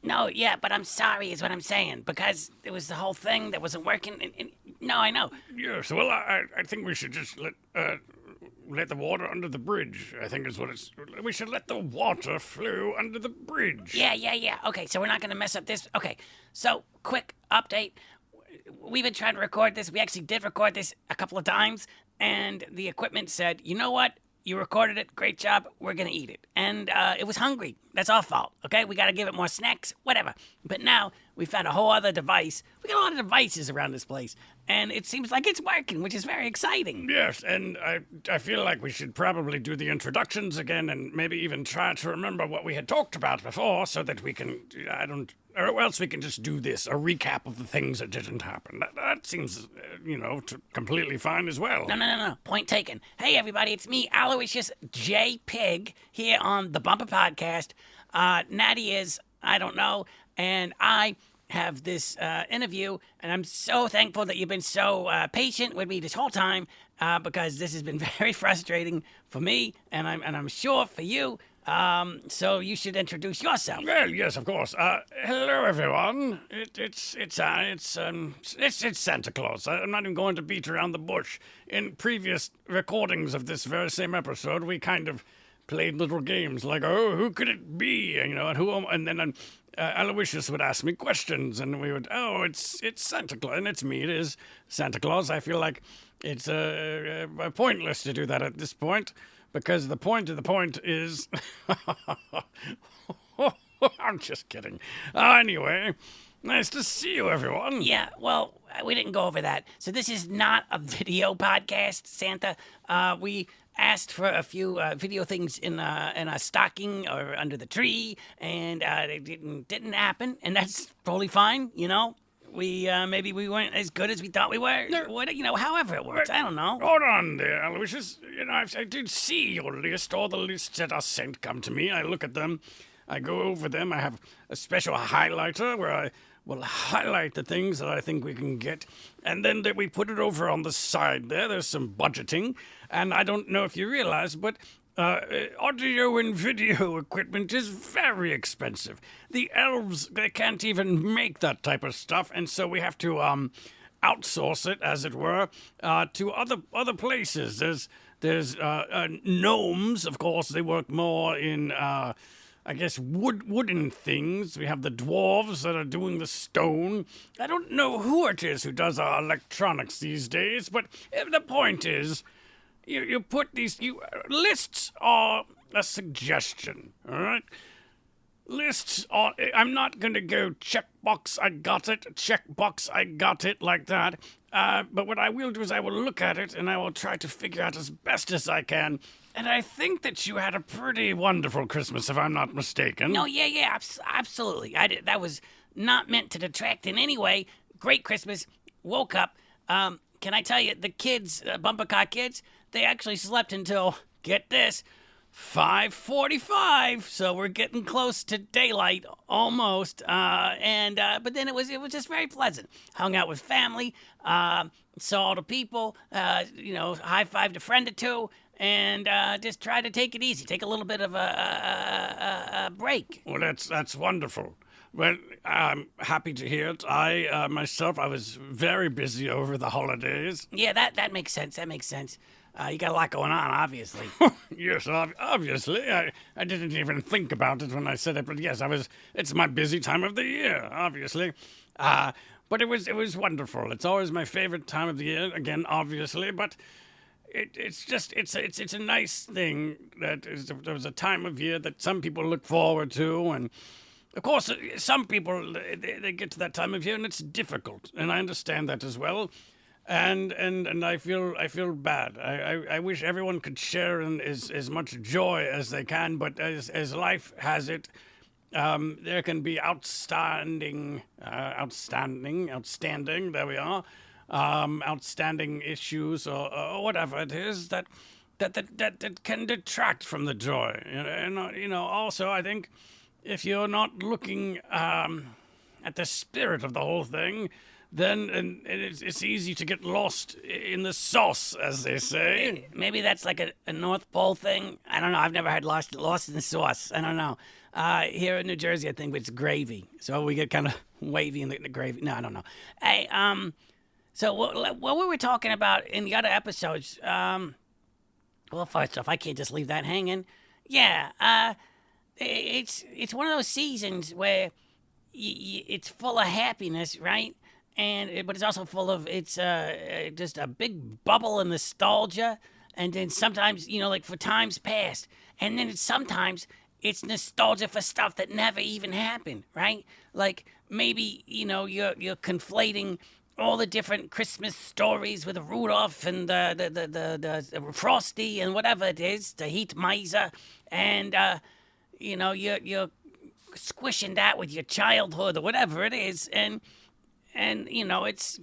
No, yeah, but I'm sorry is what I'm saying, because it was the whole thing that wasn't working. No, I know. Yes, well, I think we should just let the water under the bridge. I think is what it's. We should let the water flow under the bridge. Yeah. Okay, so we're not going to mess up this. Okay, so quick update. We've been trying to record this. We actually did record this a couple of times, and the equipment said, you know what? You recorded it. Great job. We're going to eat it. And it was hungry. That's our fault, okay? We got to give it more snacks, whatever. But now we found a whole other device. We got a lot of devices around this place, and it seems like it's working, which is very exciting. Yes, and I feel like we should probably do the introductions again and maybe even try to remember what we had talked about before so that we can, or else we can just do this, a recap of the things that didn't happen. That seems, completely fine as well. No. Point taken. Hey, everybody, it's me, Aloysius J. Pig, here on the Bumper Podcast. Natty is, I don't know, and I have this interview, and I'm so thankful that you've been so patient with me this whole time, because this has been very frustrating for me, and I'm sure for you. So you should introduce yourself. Well, yes, of course. Hello, everyone. It's Santa Claus. I'm not even going to beat around the bush. In previous recordings of this very same episode, we kind of played little games like, oh, who could it be? And then Aloysius would ask me questions, and we would, it's Santa Claus, and it's me. It is Santa Claus. I feel like it's pointless to do that at this point. Because the point of the point is... I'm just kidding. Anyway, nice to see you, everyone. Yeah, well, we didn't go over that. So this is not a video podcast, Santa. We asked for a few video things in a stocking or under the tree, and it didn't happen, and that's totally fine, Maybe we weren't as good as we thought we were. However it works. I don't know. Hold on there, Aloysius. I did see your list. All the lists that are sent come to me. I look at them. I go over them. I have a special highlighter where I will highlight the things that I think we can get. And then we put it over on the side there. There's some budgeting. And I don't know if you realize, but... audio and video equipment is very expensive. The elves, they can't even make that type of stuff, and so we have to outsource it, as it were, to other places. There's gnomes, of course. They work more in, wooden things. We have the dwarves that are doing the stone. I don't know who it is who does our electronics these days, but the point is... You put these... lists are a suggestion, all right? Lists are... I'm not going to go checkbox, I got it, like that. But what I will do is I will look at it, and I will try to figure out as best as I can. And I think that you had a pretty wonderful Christmas, if I'm not mistaken. No, yeah, absolutely. I did. That was not meant to detract in any way. Great Christmas. Woke up. Can I tell you, the kids, Bumpercar kids... They actually slept until, get this, 5:45. So we're getting close to daylight, almost. But then it was just very pleasant. Hung out with family, saw all the people, high-fived a friend or two, and just tried to take it easy. Take a little bit of a break. Well, that's wonderful. Well, I'm happy to hear it. I was very busy over the holidays. Yeah, that makes sense. You got a lot going on, obviously. Yes, obviously. I didn't even think about it when I said it, but yes, it's my busy time of the year, obviously. But it was wonderful. It's always my favorite time of the year, again, obviously, but it's a nice thing that there was a time of year that some people look forward to, and of course, some people, they get to that time of year and it's difficult, and I understand that as well. And I feel bad. I wish everyone could share in as much joy as they can, but as life has it, there can be outstanding, there we are, outstanding issues or whatever it is that can detract from the joy. And also I think if you're not looking at the spirit of the whole thing, then and it's easy to get lost in the sauce, as they say. Maybe that's like a North Pole thing. I don't know. I've never had lost in the sauce. I don't know. Here in New Jersey, I think it's gravy, so we get kind of wavy in the gravy. No, I don't know. Hey, so what we were talking about in the other episodes, well, first off, I can't just leave that hanging. Yeah, it's one of those seasons where it's full of happiness, right? But it's also full of just a big bubble of nostalgia, and then sometimes like for times past, and then sometimes it's nostalgia for stuff that never even happened, right? Like maybe you're conflating all the different Christmas stories with Rudolph and the Frosty and whatever it is, the Heat Miser, and you're squishing that with your childhood or whatever it is, and it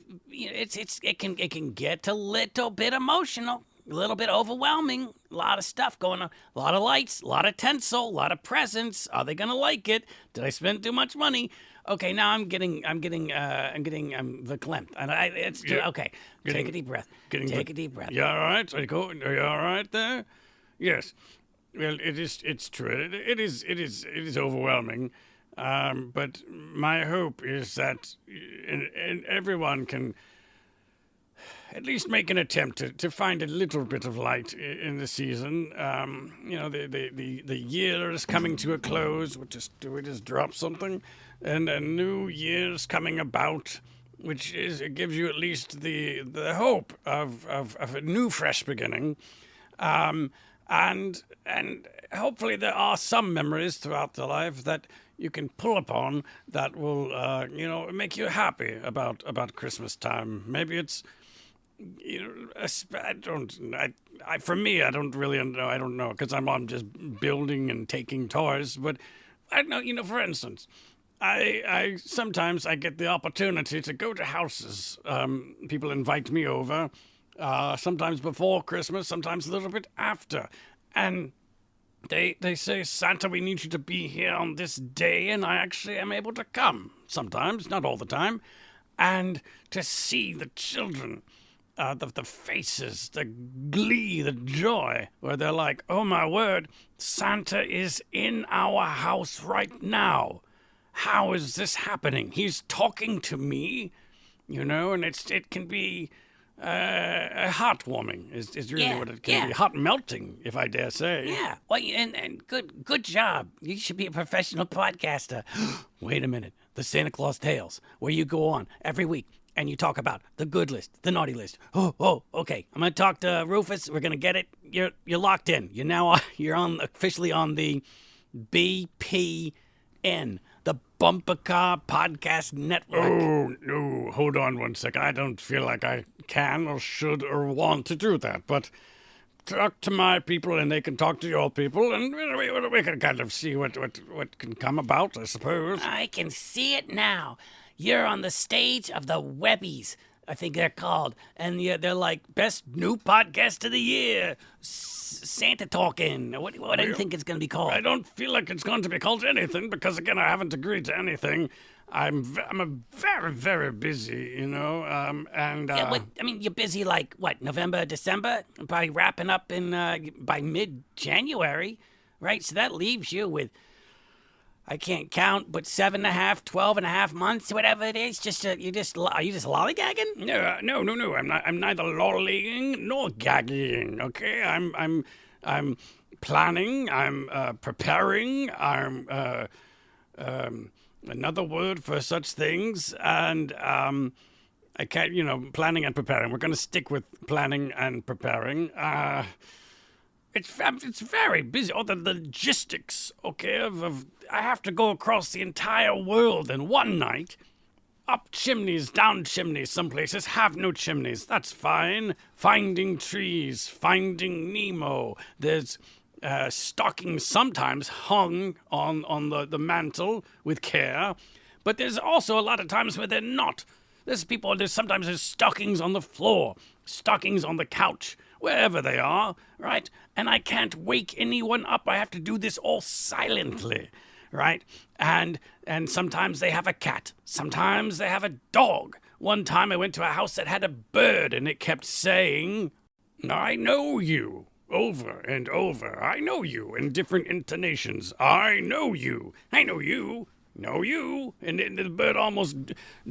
can get a little bit emotional, a little bit overwhelming. A lot of stuff going on, a lot of lights, a lot of tinsel, a lot of presents. Are they gonna like it? Did I spend too much money? Okay, now I'm getting verklempt, and okay. Take a deep breath. Take a deep breath. You all right? Are you all right there? Yes. Well, it's true. It is overwhelming. But my hope is that and everyone can at least make an attempt to find a little bit of light in the season. The year is coming to a close. We just drop something, and a new year's coming about, it gives you at least the hope of a new fresh beginning. And hopefully there are some memories throughout the life that you can pull upon that will, make you happy about Christmas time. Maybe it's, for me, I don't really know. I don't know, because I'm just building and taking tours. But I know, for instance, I sometimes I get the opportunity to go to houses. People invite me over. Sometimes before Christmas, sometimes a little bit after. And they say, Santa, we need you to be here on this day, and I actually am able to come. Sometimes, not all the time. And to see the children, the faces, the glee, the joy, where they're like, oh my word, Santa is in our house right now. How is this happening? He's talking to me, and it can be... heartwarming is really what it can be. Heart melting, if I dare say. Yeah. Well, and good job. You should be a professional podcaster. Wait a minute. The Santa Claus Tales, where you go on every week and you talk about the good list, the naughty list. Oh, okay. I'm gonna talk to Rufus. We're gonna get it. You're locked in. You're officially on the BPN, the Bumpercar Podcast Network. Oh, no, hold on one second. I don't feel like I can or should or want to do that, but talk to my people and they can talk to your people, and we can kind of see what can come about, I suppose. I can see it now. You're on the stage of the Webbies, I think they're called, and they're like best new podcast of the year, Santa talking. What do you think it's going to be called? I don't feel like it's going to be called anything because, again, I haven't agreed to anything. I'm a very, very busy, and you're busy like what, November, December, probably wrapping up in by mid-January, right? So that leaves you with, I can't count, but 7.5, 12.5 months, whatever it is. Are you just lollygagging? No. I'm neither lollying nor gagging. Okay, I'm planning. I'm preparing. I'm another word for such things, and I can't. Planning and preparing. We're going to stick with planning and preparing. It's very busy. All the logistics, okay, of I have to go across the entire world in one night. Up chimneys, down chimneys. Some places have no chimneys. That's fine. Finding trees, finding Nemo. There's stockings sometimes hung on the mantle with care. But there's also a lot of times where they're not. There's sometimes stockings on the floor, stockings on the couch, wherever they are, right? And I can't wake anyone up. I have to do this all silently, right? And sometimes they have a cat. Sometimes they have a dog. one time I went to a house that had a bird, and it kept saying, "I know you," over and over. "I know you," in different intonations. "I know you. I know you. Know you." And the bird almost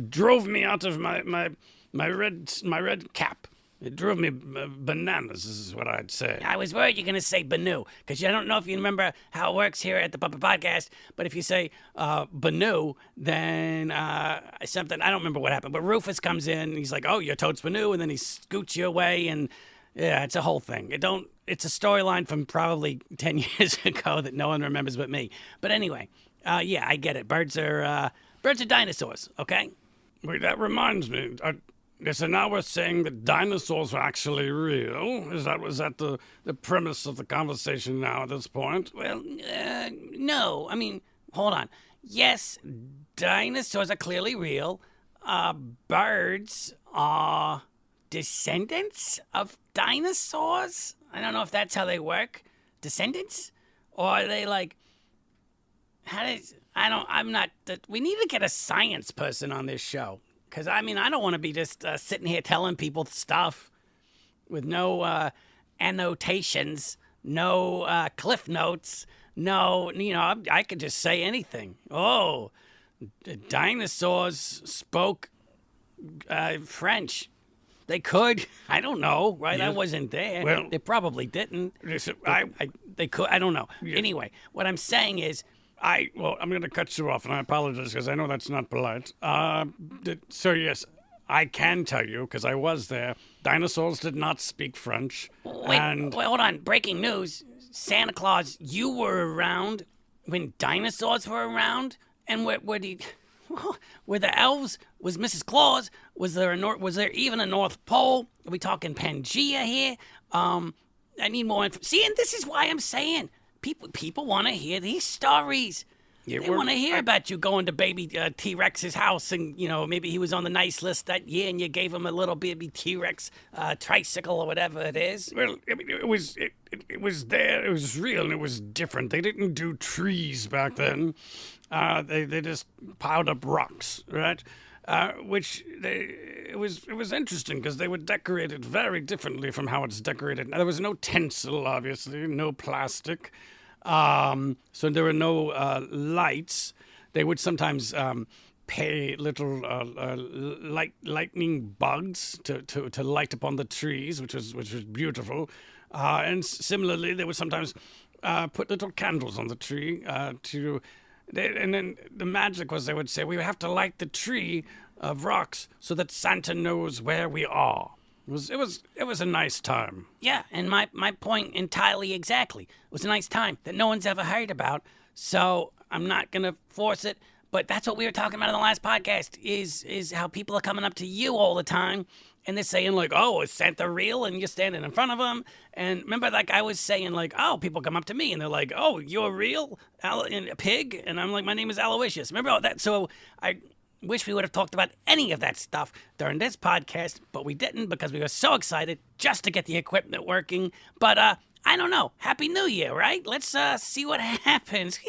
drove me out of my red cap. It drove me bananas, is what I'd say. I was worried you're going to say Banu, because I don't know if you remember how it works here at the Bumper Podcast, but if you say Banu, then something, I don't remember what happened, but Rufus comes in, and he's like, "Oh, you're totes Banu," and then he scoots you away, and yeah, it's a whole thing. It's a storyline from probably 10 years ago that no one remembers but me. But anyway, yeah, I get it. Birds are dinosaurs, okay? Wait, that reminds me. So now we're saying that dinosaurs are actually real. Was that the premise of the conversation now at this point? Well, no. I mean, hold on. Yes, dinosaurs are clearly real. Birds are descendants of dinosaurs? I don't know if that's how they work. Descendants? Or are they like... we need to get a science person on this show. Because, I mean, I don't want to be just sitting here telling people stuff with no annotations, no cliff notes, no, I could just say anything. Oh, the dinosaurs spoke French. They could. I don't know, right? Yes. I wasn't there. Well, they probably didn't. They could. I don't know. Yes. Anyway, what I'm saying is, I'm going to cut you off, and I apologize because I know that's not polite. So, yes, I can tell you, because I was there, dinosaurs did not speak French. Wait, hold on. Breaking news. Santa Claus, you were around when dinosaurs were around? And were the elves? Was Mrs. Claus? Was there even a North Pole? Are we talking Pangea here? I need more info. See, and this is why I'm saying... People want to hear these stories. They want to hear about you going to baby T-Rex's house, and maybe he was on the nice list that year, and you gave him a little baby T-Rex tricycle or whatever it is. Well, it was there. It was real, and it was different. They didn't do trees back then. They just piled up rocks, right? It was interesting because they were decorated very differently from how it's decorated. Now, there was no tinsel, obviously, no plastic, so there were no lights. They would sometimes pay little lightning bugs to light upon the trees, which was beautiful. And similarly, they would sometimes put little candles on the tree and then the magic was they would say, we have to light the tree of rocks so that Santa knows where we are. It was a nice time. Yeah, and my point entirely exactly. It was a nice time that no one's ever heard about, so I'm not going to force it. But that's what we were talking about in the last podcast, is how people are coming up to you all the time, and they're saying, like, "Oh, is Santa real?" And you're standing in front of them. And remember, like, I was saying, like, "Oh, people come up to me, and they're like, 'Oh, you're real? A pig?' And I'm like, 'My name is Aloysius.' Remember all that?" So I wish we would have talked about any of that stuff during this podcast, but we didn't because we were so excited just to get the equipment working. But I don't know. Happy New Year, right? Let's see what happens.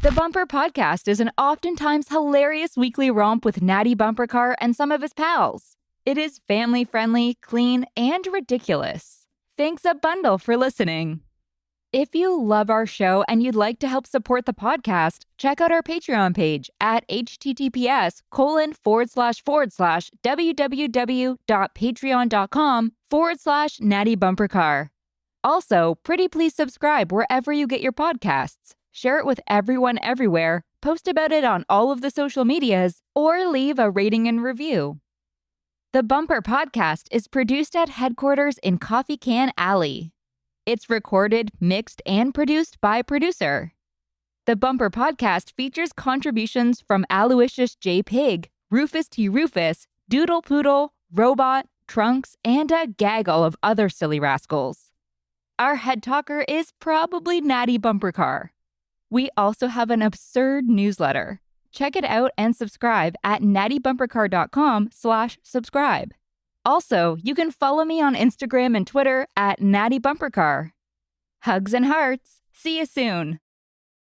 The Bumper Podcast is an oftentimes hilarious weekly romp with Natty Bumpercar and some of his pals. It is family-friendly, clean, and ridiculous. Thanks a bundle for listening. If you love our show and you'd like to help support the podcast, check out our Patreon page at https://www.patreon.com/nattybumpercar. Also, pretty please subscribe wherever you get your podcasts. Share it with everyone everywhere, post about it on all of the social medias, or leave a rating and review. The Bumper Podcast is produced at headquarters in Coffee Can Alley. It's recorded, mixed, and produced by producer. The Bumper Podcast features contributions from Aloysius J. Pig, Rufus T. Rufus, Doodle Poodle, Robot, Trunks, and a gaggle of other silly rascals. Our head talker is probably Natty Bumpercar. We also have an absurd newsletter. Check it out and subscribe at nattybumpercar.com/subscribe. Also, you can follow me on Instagram and Twitter at Natty Bumpercar. Hugs and hearts. See you soon.